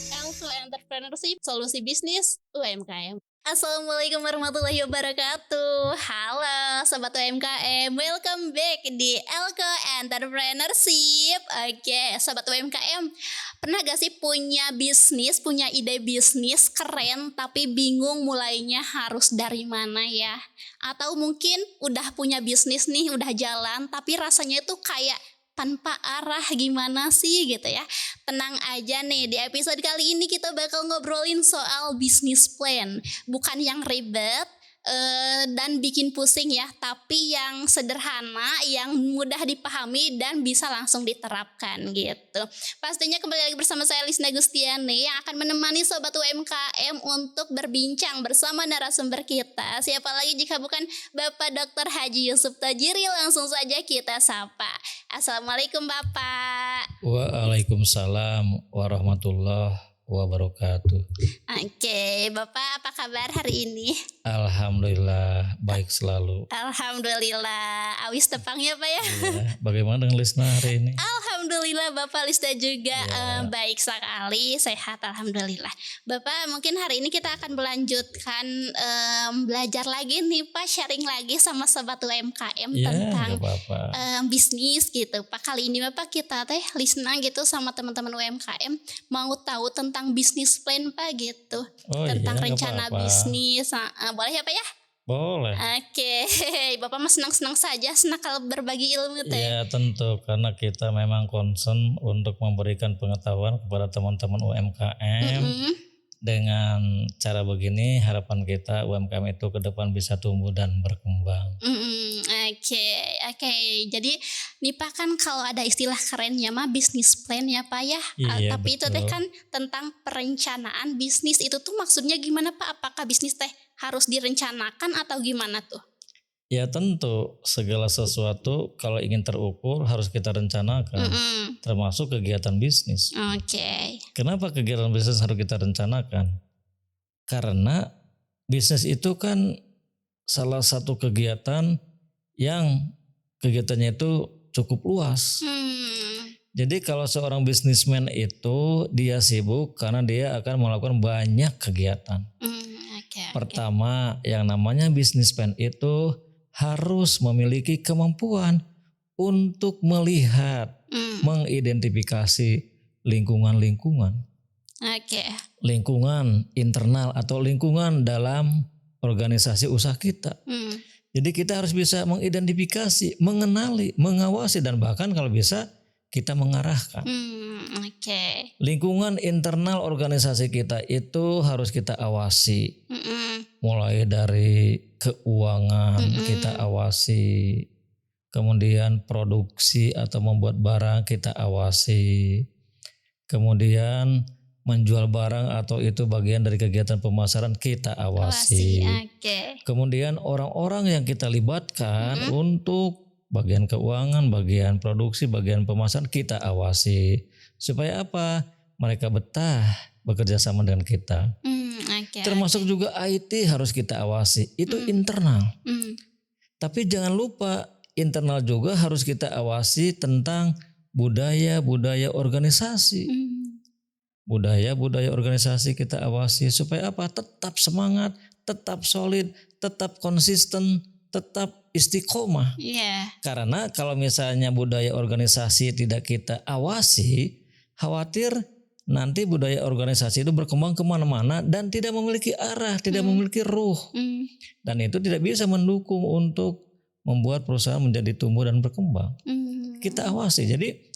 Elso Entrepreneurship, solusi bisnis UMKM. Assalamualaikum warahmatullahi wabarakatuh. Halo Sobat UMKM, welcome back di Elko Entrepreneurship. Oke, Sobat UMKM, pernah gak sih punya bisnis, punya ide bisnis keren tapi bingung mulainya harus dari mana ya? Atau mungkin udah punya bisnis nih, udah jalan tapi rasanya itu kayak tanpa arah gimana sih gitu ya. Tenang aja nih, di episode kali ini kita bakal ngobrolin soal bisnis plan. Bukan yang ribet dan bikin pusing ya, tapi yang sederhana, yang mudah dipahami dan bisa langsung diterapkan gitu. Pastinya kembali lagi bersama saya Lisna Gustiani yang akan menemani Sobat UMKM untuk berbincang bersama narasumber kita. Siapa lagi jika bukan Bapak Dr. Haji Yusuf Tajiri. Langsung saja kita sapa. Assalamualaikum Bapak. Waalaikumsalam warahmatullahi wabarakatuh. Oke, Bapak apa kabar hari ini? Alhamdulillah baik selalu. Alhamdulillah, awis tepangnya Pak ya? Ya, bagaimana dengan Lisna hari ini? Alhamdulillah Bapak Lisda juga Ya. baik sekali, sehat Alhamdulillah. Bapak mungkin hari ini kita akan melanjutkan belajar lagi nih Pak, sharing lagi sama Sobat UMKM Ya, tentang gak apa-apa. bisnis gitu Pak. Kali ini Bapak kita Lisna gitu sama teman-teman UMKM mau tahu tentang bisnis plan Pak gitu. Oh Tentang iya, gak rencana apa-apa. bisnis. Boleh ya Pak ya? Boleh. Oke, Bapak mah senang-senang saja kalau berbagi ilmu teh. Ya tentu, karena kita memang concern untuk memberikan pengetahuan kepada teman-teman UMKM. Dengan cara begini harapan kita UMKM itu ke depan bisa tumbuh dan berkembang. Oke. Jadi nih Pak kan kalau ada istilah kerennya mah bisnis plan ya Pak ya. Iya, Tapi itu teh betul. kan tentang perencanaan bisnis, itu tuh maksudnya gimana Pak? Apakah bisnis teh harus direncanakan atau gimana tuh? Ya tentu segala sesuatu kalau ingin terukur harus kita rencanakan, termasuk kegiatan bisnis. Oke. Kenapa kegiatan bisnis harus kita rencanakan? Karena bisnis itu kan salah satu kegiatan yang kegiatannya itu cukup luas. Jadi kalau seorang bisnismen itu dia sibuk karena dia akan melakukan banyak kegiatan. Oke. Pertama, yang namanya bisnismen itu harus memiliki kemampuan untuk melihat, mengidentifikasi lingkungan-lingkungan. Oke. Lingkungan internal atau lingkungan dalam organisasi usaha kita. Jadi kita harus bisa mengidentifikasi, mengenali, mengawasi dan bahkan kalau bisa kita mengarahkan. Oke. Lingkungan internal organisasi kita itu harus kita awasi. Mulai dari keuangan kita awasi, kemudian produksi atau membuat barang kita awasi, kemudian menjual barang atau itu bagian dari kegiatan pemasaran kita awasi. Oke. Kemudian orang-orang yang kita libatkan untuk bagian keuangan, bagian produksi, bagian pemasaran kita awasi. Supaya apa? Mereka betah bekerja sama dengan kita. Oke. Termasuk juga IT harus kita awasi. Itu internal. Tapi jangan lupa internal juga harus kita awasi tentang budaya-budaya organisasi. Budaya-budaya organisasi kita awasi supaya apa? Tetap semangat, tetap solid, tetap konsisten, tetap istiqomah. Iya. Karena kalau misalnya budaya organisasi tidak kita awasi, khawatir nanti budaya organisasi itu berkembang kemana-mana dan tidak memiliki arah, tidak memiliki ruh. Dan itu tidak bisa mendukung untuk membuat perusahaan menjadi tumbuh dan berkembang. Kita awasi. Jadi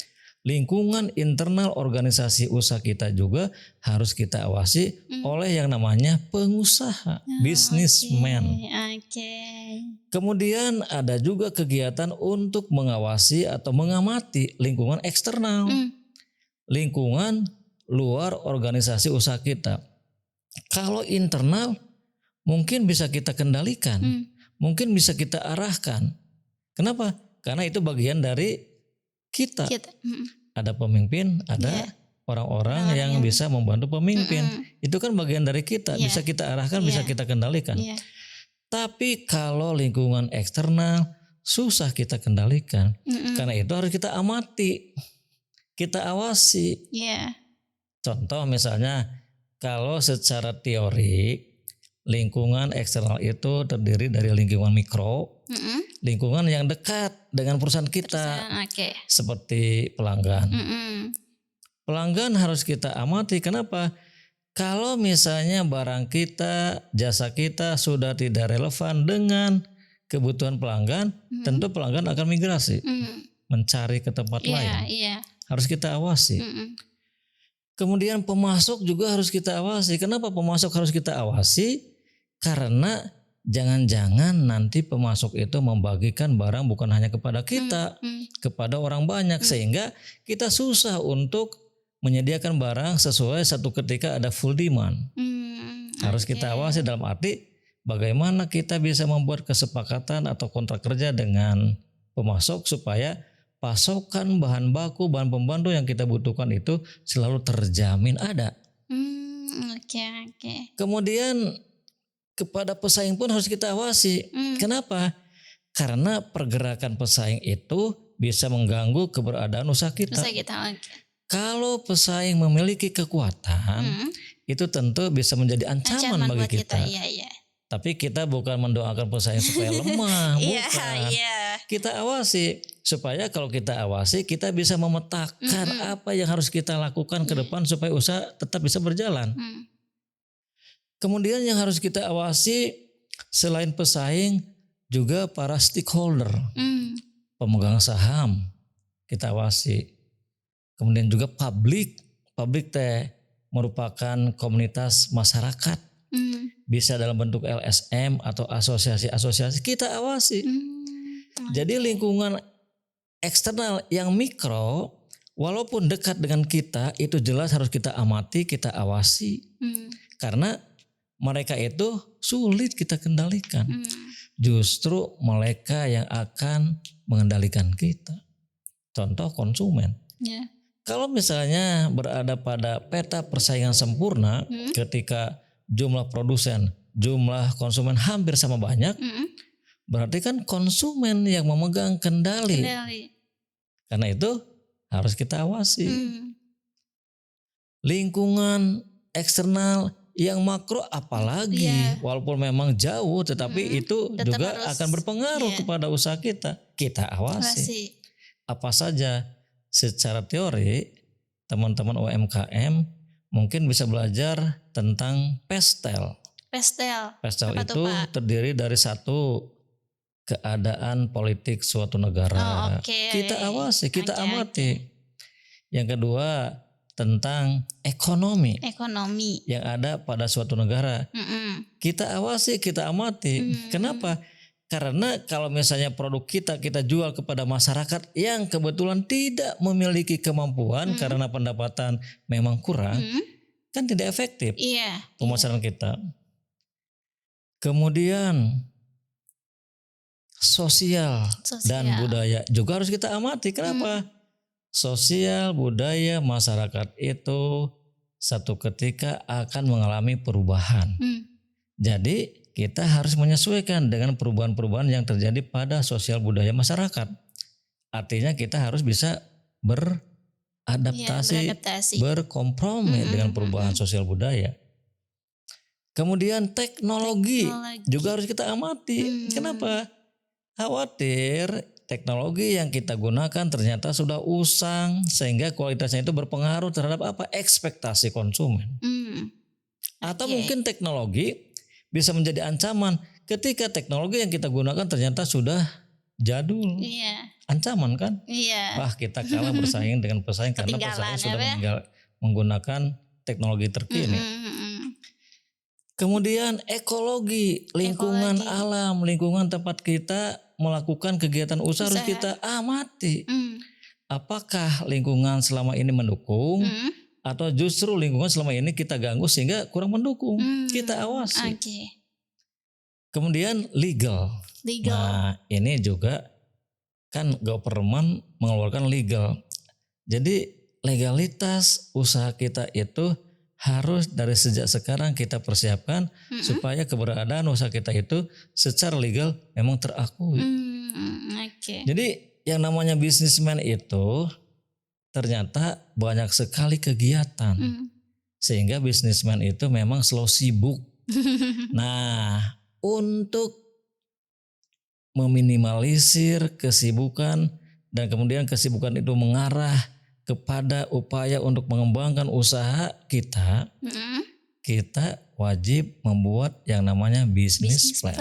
lingkungan internal organisasi usaha kita juga harus kita awasi oleh yang namanya pengusaha, bisnismen. Oke. Kemudian ada juga kegiatan untuk mengawasi atau mengamati lingkungan eksternal. Lingkungan luar organisasi usaha kita. Kalau internal mungkin bisa kita kendalikan, mungkin bisa kita arahkan. Kenapa? Karena itu bagian dari kita. Ada pemimpin, ada orang-orang yang bisa membantu pemimpin. Itu kan bagian dari kita, bisa kita arahkan, bisa kita kendalikan. Tapi kalau lingkungan eksternal susah kita kendalikan. Karena itu harus kita amati. kita awasi. Iya. Contoh misalnya kalau secara teori lingkungan eksternal itu terdiri dari lingkungan mikro, lingkungan yang dekat dengan perusahaan kita, seperti pelanggan. Pelanggan harus kita amati. Kenapa? Kalau misalnya barang kita, jasa kita sudah tidak relevan dengan kebutuhan pelanggan, tentu pelanggan akan migrasi, mencari ke tempat lain. Harus kita awasi. Kemudian pemasok juga harus kita awasi. Kenapa pemasok harus kita awasi? Karena jangan-jangan nanti pemasok itu membagikan barang bukan hanya kepada kita, kepada orang banyak, sehingga kita susah untuk menyediakan barang sesuai satu ketika ada full demand. Harus kita awasi dalam arti bagaimana kita bisa membuat kesepakatan atau kontrak kerja dengan pemasok supaya pasokan bahan baku, bahan pembantu yang kita butuhkan itu selalu terjamin ada. Kemudian kepada pesaing pun harus kita awasi. Kenapa? Karena pergerakan pesaing itu bisa mengganggu keberadaan usaha kita. Kalau pesaing memiliki kekuatan, itu tentu bisa menjadi ancaman bagi kita. Tapi kita bukan mendoakan pesaing supaya lemah, bukan. Kita awasi supaya kalau kita awasi kita bisa memetakan apa yang harus kita lakukan ke depan supaya usaha tetap bisa berjalan. Kemudian yang harus kita awasi selain pesaing juga para stakeholder, pemegang saham kita awasi. Kemudian juga publik merupakan komunitas masyarakat, bisa dalam bentuk LSM atau asosiasi-asosiasi kita awasi. Jadi lingkungan eksternal yang mikro, walaupun dekat dengan kita, itu jelas harus kita amati, kita awasi, karena mereka itu sulit kita kendalikan. Justru mereka yang akan mengendalikan kita. Contoh konsumen. Kalau misalnya berada pada peta persaingan sempurna, ketika jumlah produsen, jumlah konsumen hampir sama banyak, berarti kan konsumen yang memegang kendali. Karena itu harus kita awasi. Lingkungan eksternal yang makro apalagi, walaupun memang jauh, tetapi itu tetap juga akan berpengaruh kepada usaha kita. Kita awasi. Apa saja? Secara teori, teman-teman UMKM mungkin bisa belajar tentang PESTEL. PESTEL itu terdiri dari satu keadaan politik suatu negara. Kita awasi, kita amati. Yang kedua tentang ekonomi yang ada pada suatu negara. Kita awasi, kita amati. Kenapa? Karena kalau misalnya produk kita jual kepada masyarakat yang kebetulan tidak memiliki kemampuan karena pendapatan memang kurang, kan tidak efektif pemasaran kita. Kemudian sosial dan budaya juga harus kita amati. Kenapa? Sosial, budaya, masyarakat itu satu ketika akan mengalami perubahan. Jadi kita harus menyesuaikan dengan perubahan-perubahan yang terjadi pada sosial budaya masyarakat. Artinya kita harus bisa beradaptasi, berkompromi dengan perubahan sosial budaya. Kemudian teknologi juga harus kita amati. Kenapa? Khawatir teknologi yang kita gunakan ternyata sudah usang sehingga kualitasnya itu berpengaruh terhadap apa? Ekspektasi konsumen. Atau mungkin teknologi bisa menjadi ancaman ketika teknologi yang kita gunakan ternyata sudah jadul. Ancaman kan? Wah, kita kalah bersaing dengan pesaing karena pesaing sudah menggunakan teknologi terkini. Kemudian ekologi, lingkungan alam, lingkungan tempat kita melakukan kegiatan usaha harus kita amati. Apakah lingkungan selama ini mendukung atau justru lingkungan selama ini kita ganggu sehingga kurang mendukung. Kita awasi. Kemudian legal. Nah, ini juga kan government mengeluarkan legal. Jadi legalitas usaha kita itu harus dari sejak sekarang kita persiapkan supaya keberadaan usaha kita itu secara legal memang terakui. Jadi yang namanya bisnismen itu ternyata banyak sekali kegiatan. Sehingga bisnismen itu memang selalu sibuk. Nah, untuk meminimalisir kesibukan dan kemudian kesibukan itu mengarah kepada upaya untuk mengembangkan usaha kita, kita wajib membuat yang namanya business plan.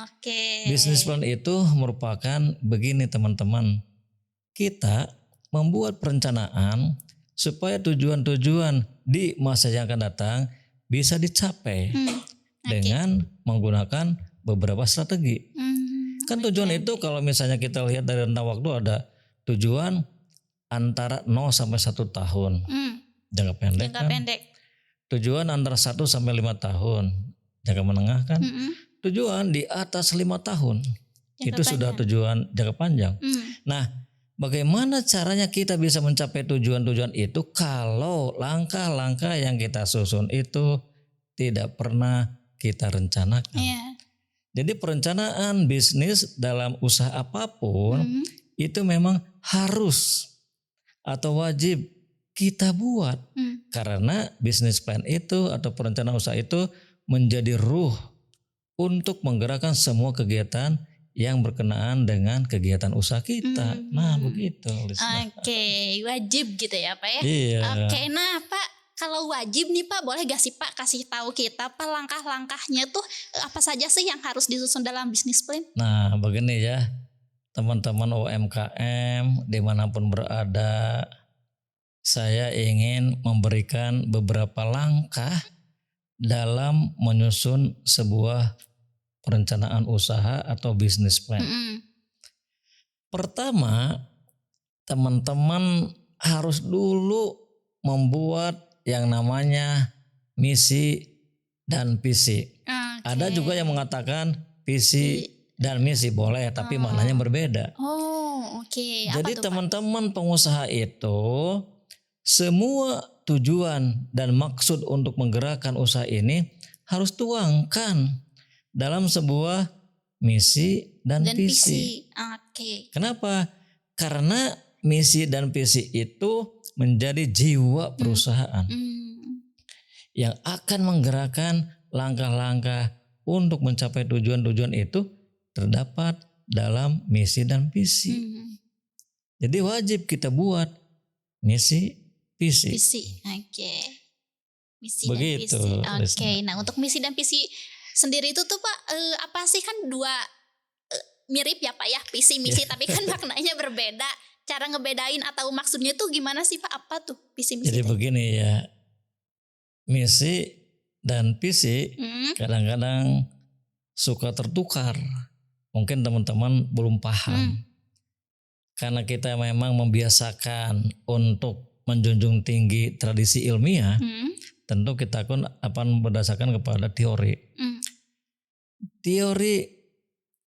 Oke. Business plan itu merupakan begini teman-teman, kita membuat perencanaan supaya tujuan-tujuan di masa yang akan datang bisa dicapai dengan menggunakan beberapa strategi. Kan tujuan itu kalau misalnya kita lihat dari rentang waktu ada tujuan antara 0 sampai 1 tahun. Jangka pendek kan. Tujuan antara 1 sampai 5 tahun. Jangka menengah kan. Tujuan di atas 5 tahun. Itu sudah tujuan jangka panjang. Nah, bagaimana caranya kita bisa mencapai tujuan-tujuan itu kalau langkah-langkah yang kita susun itu tidak pernah kita rencanakan. Jadi perencanaan bisnis dalam usaha apapun itu memang harus atau wajib kita buat. Karena bisnis plan itu atau perencanaan usaha itu menjadi ruh untuk menggerakkan semua kegiatan yang berkenaan dengan kegiatan usaha kita. Nah begitu. Oke, wajib gitu ya Pak ya. Iya. Oke, nah Pak, kalau wajib nih Pak, boleh gak sih Pak kasih tahu kita Pak langkah-langkahnya tuh apa saja sih yang harus disusun dalam bisnis plan? Nah begini ya, teman-teman UMKM dimanapun berada, saya ingin memberikan beberapa langkah dalam menyusun sebuah perencanaan usaha atau bisnis plan. Pertama, teman-teman harus dulu membuat yang namanya misi dan visi. Ada juga yang mengatakan visi dan misi boleh, tapi maknanya berbeda. Jadi teman-teman pengusaha itu semua tujuan dan maksud untuk menggerakkan usaha ini harus tuangkan dalam sebuah misi dan visi. Kenapa? Karena misi dan visi itu menjadi jiwa perusahaan yang akan menggerakkan langkah-langkah untuk mencapai tujuan-tujuan itu terdapat dalam misi dan visi. Jadi wajib kita buat misi, visi. Misi begitu, dan visi. Nah untuk misi dan visi sendiri itu tuh Pak apa sih, kan dua mirip ya Pak ya, visi misi tapi kan maknanya berbeda. Cara ngebedain atau maksudnya tuh gimana sih Pak? Apa tuh visi misi? Jadi begini ya, misi dan visi kadang-kadang suka tertukar. Mungkin teman-teman belum paham. Karena kita memang membiasakan untuk menjunjung tinggi tradisi ilmiah, tentu kita akan berdasarkan kepada teori. Teori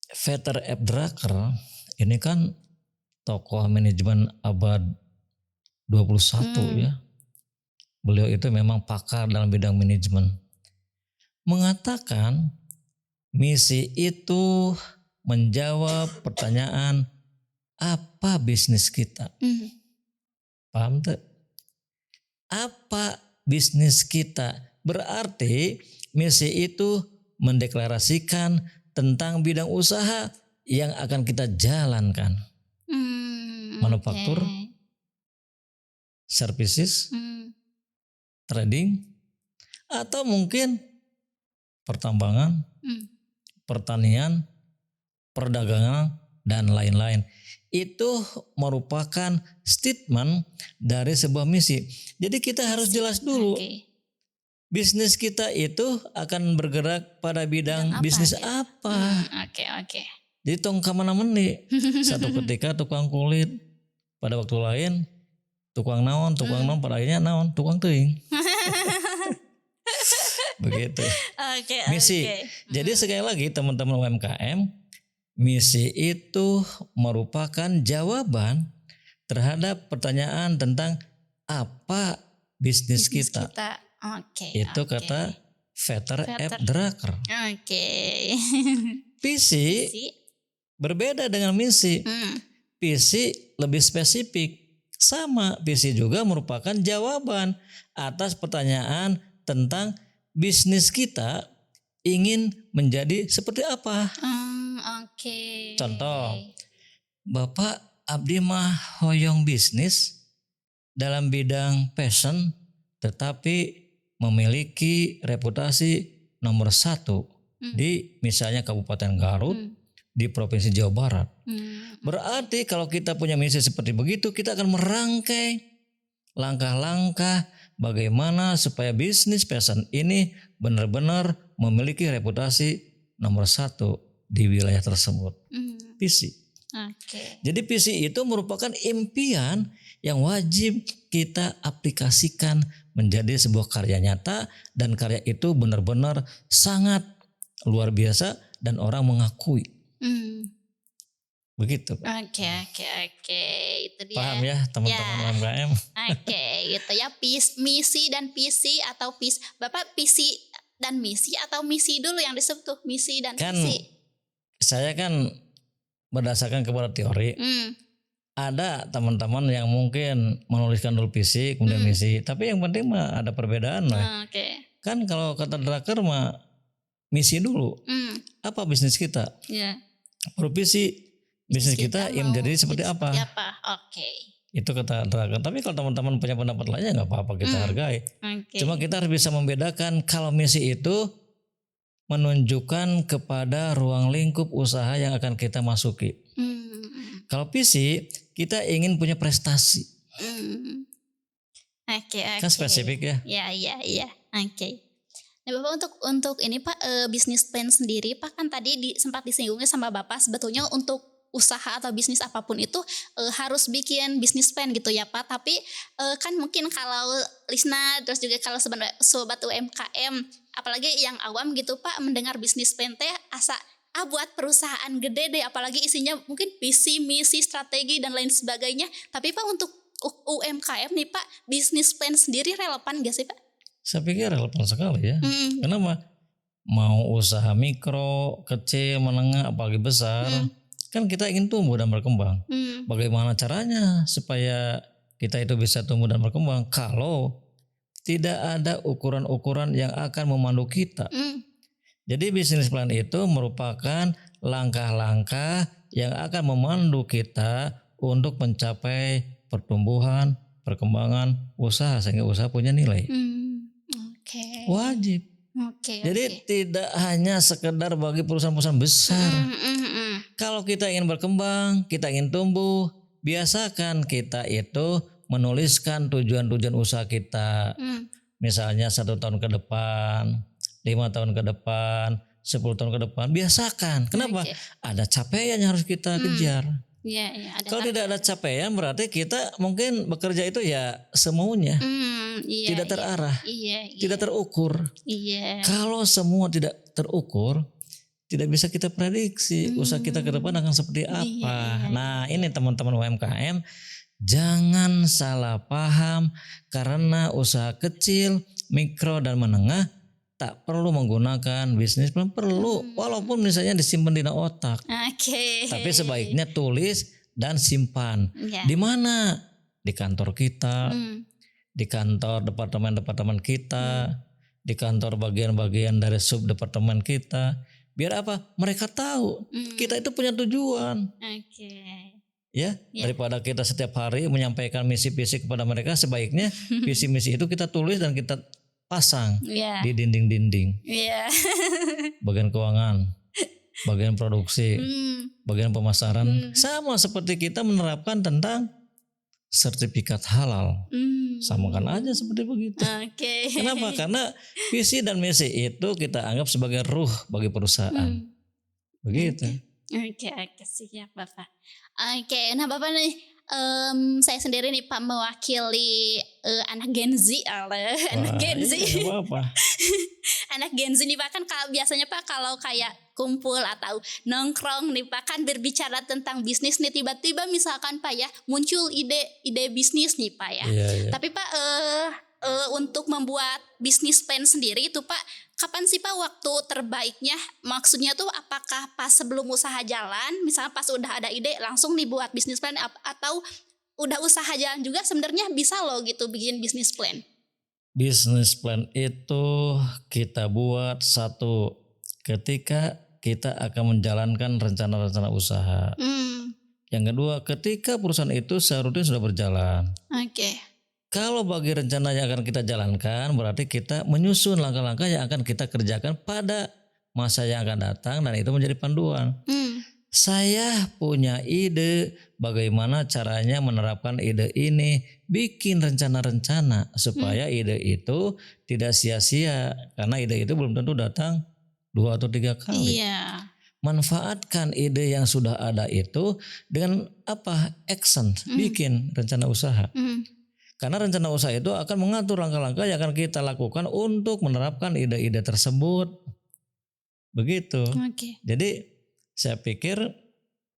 Peter F. Drucker ini kan tokoh manajemen abad 21 ya. Beliau itu memang pakar dalam bidang manajemen. Mengatakan misi itu menjawab pertanyaan apa bisnis kita. Paham tuh? Apa bisnis kita? Berarti misi itu mendeklarasikan tentang bidang usaha yang akan kita jalankan. Manufaktur, services, trading, atau mungkin pertambangan, pertanian, perdagangan, dan lain-lain. Itu merupakan statement dari sebuah misi. Jadi kita harus jelas dulu. Bisnis kita itu akan bergerak pada bidang bisnis apa. Jadi tong kamana-meni. Satu ketika tukang kulit, pada waktu lain tukang naon, pada akhirnya naon, tukang teuing. Begitu. Misi. Jadi sekali lagi teman-teman UMKM, misi itu merupakan jawaban terhadap pertanyaan tentang apa bisnis kita. Itu kata Peter F. Drucker. Visi berbeda dengan misi. Visi lebih spesifik. Sama, visi juga merupakan jawaban atas pertanyaan tentang bisnis kita ingin menjadi seperti apa. Oke. Contoh, Bapak abdi mah hoyong bisnis dalam bidang fashion tetapi memiliki reputasi nomor 1 di misalnya Kabupaten Garut di Provinsi Jawa Barat. Berarti kalau kita punya misi seperti begitu, kita akan merangkai langkah-langkah bagaimana supaya bisnis fashion ini benar-benar memiliki reputasi nomor 1 di wilayah tersebut. Visi. Jadi visi itu merupakan impian yang wajib kita aplikasikan menjadi sebuah karya nyata, dan karya itu benar-benar sangat luar biasa dan orang mengakui. Begitu. Oke, itu dia. Paham ya teman-teman UMKM? Oke, gitu ya. Misi dan visi atau Bapak visi dan misi atau misi dulu yang disebut tuh, misi dan visi. Saya kan berdasarkan kepada teori. Ada teman-teman yang mungkin menuliskan dulu visi kemudian misi, tapi yang penting mah ada perbedaan lah. Kan kalau kata Drucker mah misi dulu. Apa bisnis kita? Baru visi. Bisnis kita yang menjadi seperti apa? Itu kata Drucker. Tapi kalau teman-teman punya pendapat lainnya nggak apa-apa, kita hargai. Cuma kita harus bisa membedakan kalau misi itu menunjukkan kepada ruang lingkup usaha yang akan kita masuki. Kalau visi kita ingin punya prestasi. Kan spesifik ya? Iya. Nah Bapak untuk ini Pak, bisnis plan sendiri Pak, kan tadi sempat disinggungnya sama Bapak, sebetulnya untuk usaha atau bisnis apapun itu harus bikin bisnis plan gitu ya Pak. Tapi kan mungkin kalau Lisna terus juga kalau sobat UMKM apalagi yang awam gitu Pak, mendengar bisnis plan teh asa buat perusahaan gede deh, apalagi isinya mungkin visi, misi, strategi dan lain sebagainya. Tapi Pak untuk UMKM nih Pak, bisnis plan sendiri relevan gak sih Pak? Saya pikir relevan sekali ya. Kenapa? Mau usaha mikro, kecil, menengah, apalagi besar, kan kita ingin tumbuh dan berkembang. Bagaimana caranya supaya kita itu bisa tumbuh dan berkembang kalau tidak ada ukuran-ukuran yang akan memandu kita? Jadi bisnis plan itu merupakan langkah-langkah yang akan memandu kita untuk mencapai pertumbuhan, perkembangan usaha sehingga usaha punya nilai. Wajib. Jadi tidak hanya sekedar bagi perusahaan-perusahaan besar. Kalau kita ingin berkembang, kita ingin tumbuh, biasakan kita itu menuliskan tujuan-tujuan usaha kita. Misalnya 1 tahun ke depan, 5 tahun ke depan, 10 tahun ke depan. Biasakan. Kenapa? Ada capaian yang harus kita kejar. Kalau tidak ada capaian berarti kita mungkin bekerja itu ya semaunya. Tidak terarah. Tidak terukur. Kalau semua tidak terukur, tidak bisa kita prediksi usaha kita ke depan akan seperti apa. Nah ini teman-teman UMKM, jangan salah paham karena usaha kecil, mikro dan menengah tak perlu menggunakan bisnis plan, perlu walaupun misalnya disimpan di otak. Tapi sebaiknya tulis dan simpan. Di mana? Di kantor kita, di kantor departemen-departemen kita, di kantor bagian-bagian dari sub departemen kita. Biar apa? Mereka tahu kita itu punya tujuan. Ya, daripada kita setiap hari menyampaikan misi-misi kepada mereka, sebaiknya visi-misi itu kita tulis dan kita pasang di dinding-dinding. Bagian keuangan, bagian produksi, bagian pemasaran. Sama seperti kita menerapkan tentang sertifikat halal. Samakan aja seperti begitu. Kenapa? Karena visi dan misi itu kita anggap sebagai ruh bagi perusahaan. Begitu. Siap Bapak. Nah Bapak nih, saya sendiri nih Pak mewakili anak Gen Z. Anak Gen Z. Anak Gen Z nih Pak, kan biasanya Pak kalau kayak kumpul atau nongkrong nih Pak, kan berbicara tentang bisnis nih, tiba-tiba misalkan Pak ya muncul ide bisnis nih Pak ya. Tapi Pak untuk membuat bisnis plan sendiri itu Pak, kapan sih Pak waktu terbaiknya? Maksudnya tuh apakah pas sebelum usaha jalan, misalnya pas udah ada ide langsung dibuat bisnis plan, atau udah usaha jalan juga sebenarnya bisa loh gitu bikin bisnis plan. Bisnis plan itu kita buat satu ketika kita akan menjalankan rencana-rencana usaha. Yang kedua, ketika perusahaan itu seharusnya sudah berjalan. Oke. Kalau bagi rencana yang akan kita jalankan, berarti kita menyusun langkah-langkah yang akan kita kerjakan pada masa yang akan datang dan itu menjadi panduan. Saya punya ide bagaimana caranya menerapkan ide ini, bikin rencana-rencana supaya ide itu tidak sia-sia karena ide itu belum tentu datang 2 atau 3 kali. Iya. Manfaatkan ide yang sudah ada itu dengan action, bikin rencana usaha. Karena rencana usaha itu akan mengatur langkah-langkah yang akan kita lakukan untuk menerapkan ide-ide tersebut. Begitu. Jadi saya pikir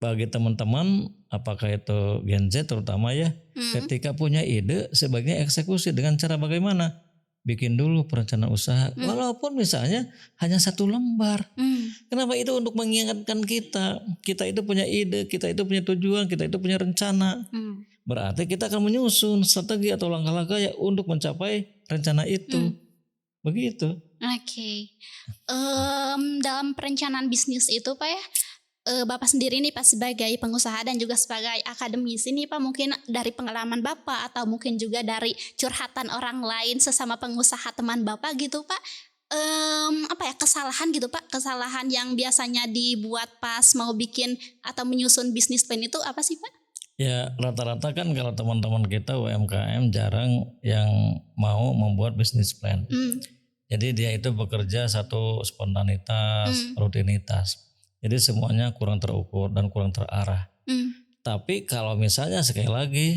bagi teman-teman apakah itu Gen Z terutama ya, ketika punya ide sebaiknya eksekusi dengan cara bagaimana? Bikin dulu perencanaan usaha walaupun misalnya hanya 1 lembar. Kenapa? Itu untuk mengingatkan kita itu punya ide, kita itu punya tujuan, kita itu punya rencana. Berarti kita akan menyusun strategi atau langkah-langkah ya untuk mencapai rencana itu. Begitu. Oke. Dalam perencanaan bisnis itu Pak ya, Bapak sendiri nih Pak sebagai pengusaha dan juga sebagai akademisi nih Pak, mungkin dari pengalaman Bapak atau mungkin juga dari curhatan orang lain sesama pengusaha teman Bapak gitu Pak, kesalahan gitu Pak, kesalahan yang biasanya dibuat pas mau bikin atau menyusun bisnis plan itu apa sih Pak? Ya rata-rata kan kalau teman-teman kita UMKM jarang yang mau membuat bisnis plan. Jadi dia itu bekerja satu spontanitas, rutinitas. Jadi semuanya kurang terukur dan kurang terarah. Tapi kalau misalnya sekali lagi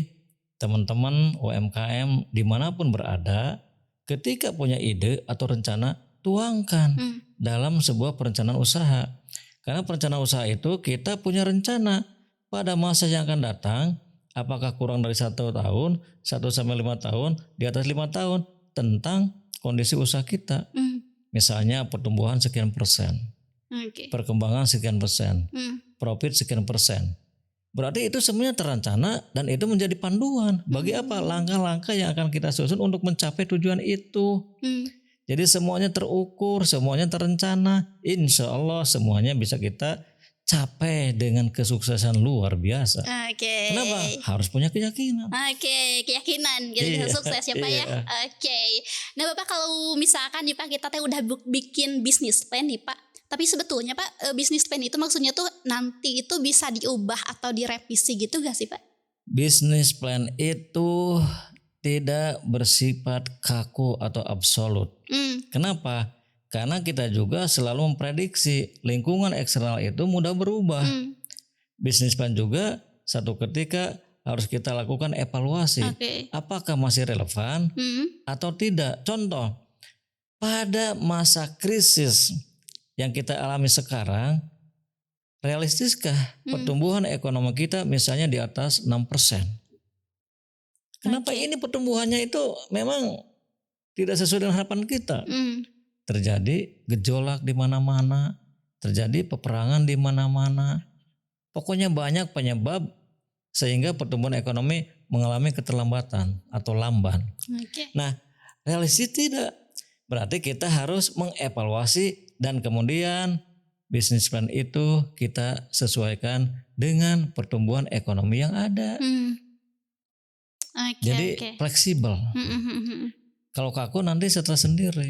teman-teman UMKM dimanapun berada, ketika punya ide atau rencana tuangkan dalam sebuah perencanaan usaha. Karena perencanaan usaha itu kita punya rencana pada masa yang akan datang, apakah kurang dari 1 tahun, 1 sampai 5 tahun, di atas 5 tahun tentang kondisi usaha kita. Misalnya pertumbuhan sekian persen. Perkembangan sekian persen, profit sekian persen. Berarti itu semuanya terencana dan itu menjadi panduan bagi langkah-langkah yang akan kita susun untuk mencapai tujuan itu. Jadi semuanya terukur, semuanya terencana. Insya Allah semuanya bisa kita capai dengan kesuksesan luar biasa. Kenapa? Harus punya keyakinan. Keyakinan gitu bisa sukses ya Pak ya. Nah Bapak kalau misalkan nih Pak kita udah bikin bisnis plan nih Pak. Tapi sebetulnya Pak bisnis plan itu maksudnya tuh nanti itu bisa diubah atau direvisi gitu gak sih Pak? Bisnis plan itu tidak bersifat kaku atau absolut. Kenapa? Karena kita juga selalu memprediksi lingkungan eksternal itu mudah berubah. Bisnis plan juga satu ketika harus kita lakukan evaluasi. Apakah masih relevan atau tidak? Contoh, pada masa krisis yang kita alami sekarang, realistiskah pertumbuhan ekonomi kita misalnya di atas 6%? Kenapa ini pertumbuhannya itu memang tidak sesuai dengan harapan kita? Terjadi gejolak di mana-mana, terjadi peperangan di mana-mana. Pokoknya banyak penyebab sehingga pertumbuhan ekonomi mengalami keterlambatan atau lamban. Nah, realistis tidak. Berarti kita harus mengevaluasi dan kemudian bisnis plan itu kita sesuaikan dengan pertumbuhan ekonomi yang ada. Jadi fleksibel. Kalau kaku nanti stres sendiri.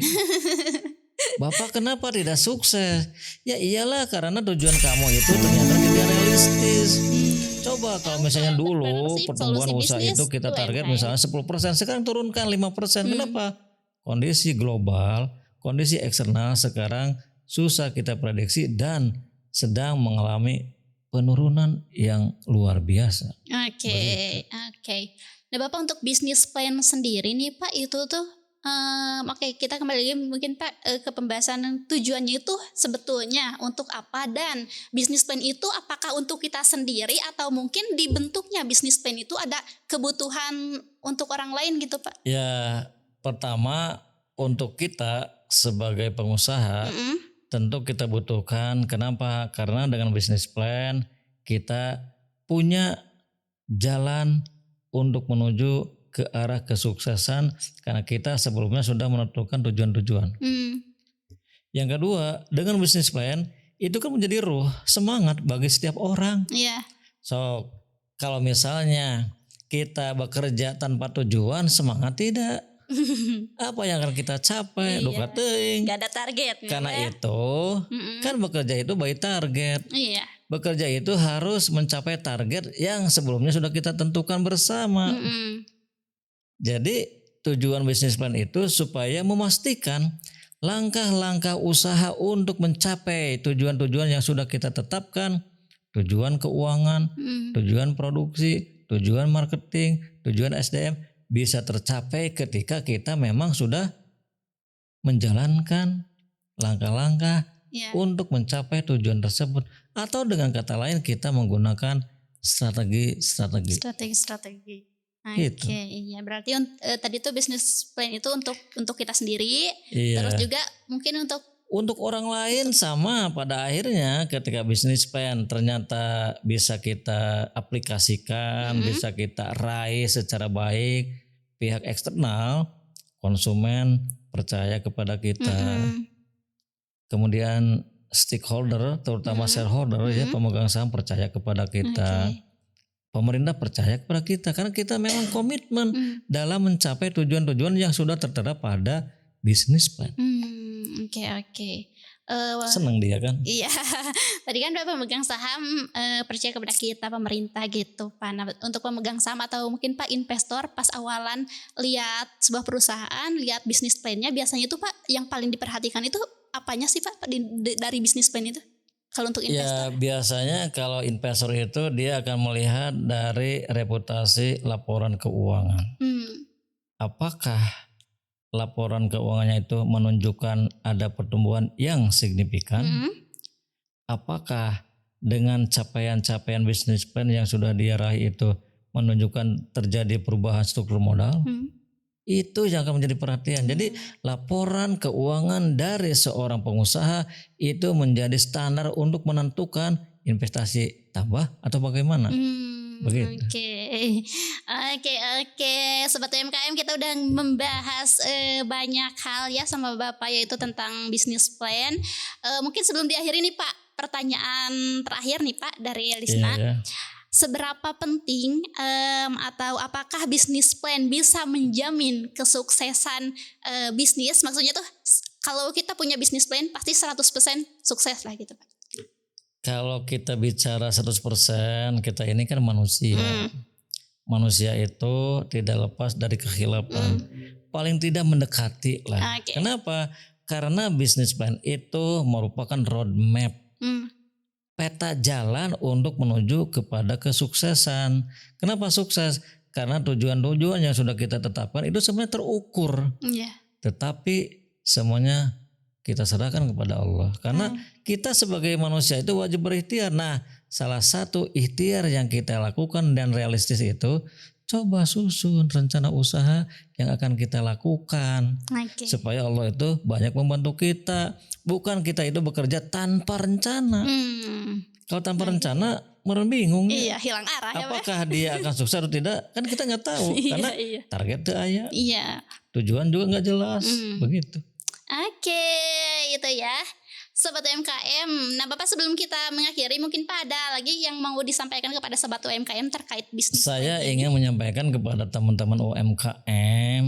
Bapak kenapa tidak sukses? Ya iyalah karena tujuan kamu itu ternyata tidak realistis. Coba kalau misalnya dulu pertumbuhan usaha itu kita target misalnya 10%, sekarang turunkan 5%. Kenapa? Kondisi global, kondisi eksternal sekarang susah kita prediksi dan sedang mengalami penurunan yang luar biasa. Nah Bapak untuk bisnis plan sendiri nih Pak itu tuh kita kembali lagi mungkin Pak ke pembahasan tujuannya itu sebetulnya untuk apa dan bisnis plan itu apakah untuk kita sendiri atau mungkin dibentuknya bisnis plan itu ada kebutuhan untuk orang lain gitu Pak? Ya pertama untuk kita sebagai pengusaha tentu kita butuhkan. Kenapa? Karena dengan bisnis plan kita punya jalan untuk menuju ke arah kesuksesan karena kita sebelumnya sudah menentukan tujuan-tujuan. Yang kedua, dengan bisnis plan itu kan menjadi ruh, semangat bagi setiap orang. So, kalau misalnya kita bekerja tanpa tujuan, semangat tidak. Apa yang akan kita capai? Duka teuing. Gak ada target. Karena itu kan bekerja itu by target. Bekerja itu harus mencapai target yang sebelumnya sudah kita tentukan bersama. Jadi tujuan bisnis plan itu supaya memastikan langkah-langkah usaha untuk mencapai tujuan-tujuan yang sudah kita tetapkan. Tujuan keuangan, tujuan produksi, tujuan marketing, tujuan SDM bisa tercapai ketika kita memang sudah menjalankan langkah-langkah untuk mencapai tujuan tersebut. Atau dengan kata lain kita menggunakan strategi. Oke, iya. Berarti tadi tuh bisnis plan itu untuk kita sendiri, terus juga mungkin untuk orang lain sama. Pada akhirnya ketika bisnis plan ternyata bisa kita aplikasikan, bisa kita raih secara baik, pihak eksternal, konsumen percaya kepada kita. Kemudian stakeholder, terutama shareholder ya, pemegang saham percaya kepada kita. Pemerintah percaya kepada kita karena kita memang komitmen dalam mencapai tujuan-tujuan yang sudah tertera pada bisnis plan. Oke. Senang dia kan? Iya. Tadi kan pemegang saham percaya kepada kita, pemerintah gitu Pak. Nah, untuk pemegang saham atau mungkin Pak investor pas awalan lihat sebuah perusahaan, lihat bisnis plan-nya, biasanya itu Pak yang paling diperhatikan itu apanya sih Pak dari bisnis plan itu? Kalau untuk investor? Ya biasanya kalau investor itu dia akan melihat dari reputasi laporan keuangan. Apakah laporan keuangannya itu menunjukkan ada pertumbuhan yang signifikan? Apakah dengan capaian-capaian bisnis plan yang sudah dia raih itu menunjukkan terjadi perubahan struktur modal? Itu yang akan menjadi perhatian. Jadi laporan keuangan dari seorang pengusaha itu menjadi standar untuk menentukan investasi tambah atau bagaimana. Begitu. Oke. Sobat UMKM, kita udah membahas banyak hal ya sama Bapak, yaitu tentang bisnis plan. Mungkin sebelum diakhiri nih Pak, pertanyaan terakhir nih Pak dari Lisna. Seberapa penting atau apakah bisnis plan bisa menjamin kesuksesan bisnis? Maksudnya tuh kalau kita punya bisnis plan pasti 100% sukses lah gitu Pak. Kalau kita bicara 100%, kita ini kan manusia. Manusia itu tidak lepas dari kekhilafan. Paling tidak mendekati lah. Kenapa? Karena bisnis plan itu merupakan roadmap. Peta jalan untuk menuju kepada kesuksesan. Kenapa sukses? Karena tujuan-tujuan yang sudah kita tetapkan itu sebenarnya terukur. Tetapi semuanya kita serahkan kepada Allah. Karena kita sebagai manusia itu wajib berikhtiar. Nah, salah satu ikhtiar yang kita lakukan dan realistis itu, coba susun rencana usaha yang akan kita lakukan. Supaya Allah itu banyak membantu kita. Bukan kita itu bekerja tanpa rencana. Kalau tanpa rencana meren bingung. Iya, hilang arah. Apakah dia akan sukses atau tidak? Kan kita nggak tahu. Karena target itu aya. Tujuan juga nggak jelas. Begitu. Oke, itu ya. Sobat UMKM. Nah Bapak, sebelum kita mengakhiri, mungkin Pak ada lagi yang mau disampaikan kepada Sobat UMKM terkait bisnis? Saya ingin menyampaikan kepada teman-teman UMKM,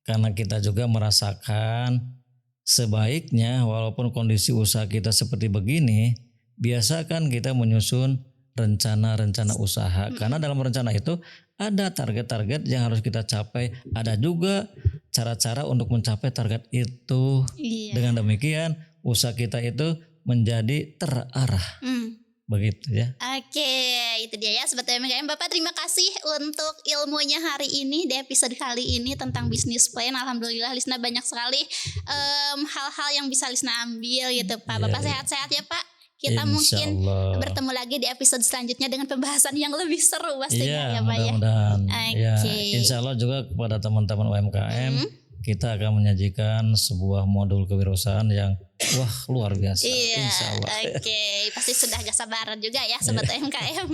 karena kita juga merasakan sebaiknya walaupun kondisi usaha kita seperti begini, biasakan kita menyusun rencana-rencana usaha. Karena dalam rencana itu ada target-target yang harus kita capai, ada juga cara-cara untuk mencapai target itu. Dengan demikian usaha kita itu menjadi terarah. Begitu ya. Oke, itu dia ya Sobat UMKM. Bapak terima kasih untuk ilmunya hari ini di episode kali ini tentang bisnis plan. Alhamdulillah Lisna banyak sekali hal-hal yang bisa Lisna ambil gitu Pak. Bapak sehat-sehat ya Pak. Kita mungkin bertemu lagi di episode selanjutnya dengan pembahasan yang lebih seru pastinya ya Pak ya. Mudah-mudahan. Insya Allah juga kepada teman-teman UMKM kita akan menyajikan sebuah modul kewirausahaan yang Wah, luar biasa. Iya, Insya Allah. oke. Pasti sudah gak sabaran juga ya Sobat UMKM.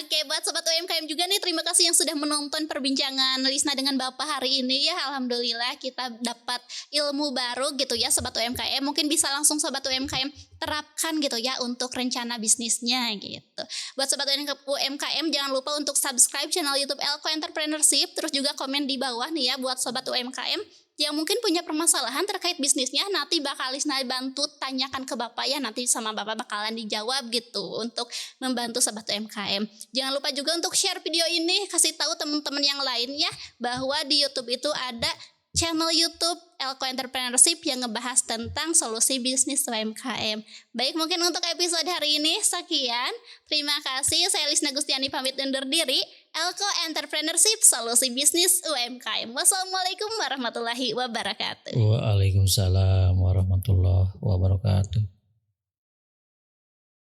Oke, buat Sobat UMKM juga nih, terima kasih yang sudah menonton perbincangan Lisna dengan Bapak hari ini ya. Alhamdulillah kita dapat ilmu baru gitu ya Sobat UMKM. Mungkin bisa langsung Sobat UMKM terapkan gitu ya untuk rencana bisnisnya gitu. Buat Sobat UMKM jangan lupa untuk subscribe channel YouTube Elko Entrepreneurship. Terus juga komen di bawah nih ya buat Sobat UMKM yang mungkin punya permasalahan terkait bisnisnya, nanti bakal Lisna bantu tanyakan ke Bapak ya, nanti sama Bapak bakalan dijawab gitu untuk membantu Sobat UMKM. Jangan lupa juga untuk share video ini, kasih tahu teman-teman yang lain ya bahwa di YouTube itu ada channel YouTube Elko Entrepreneurship yang ngebahas tentang solusi bisnis UMKM. Baik, mungkin untuk episode hari ini sekian. Terima kasih, saya Lisna Gustiani pamit undur diri. Elko Entrepreneurship, solusi bisnis UMKM. Wassalamualaikum warahmatullahi wabarakatuh. Waalaikumsalam.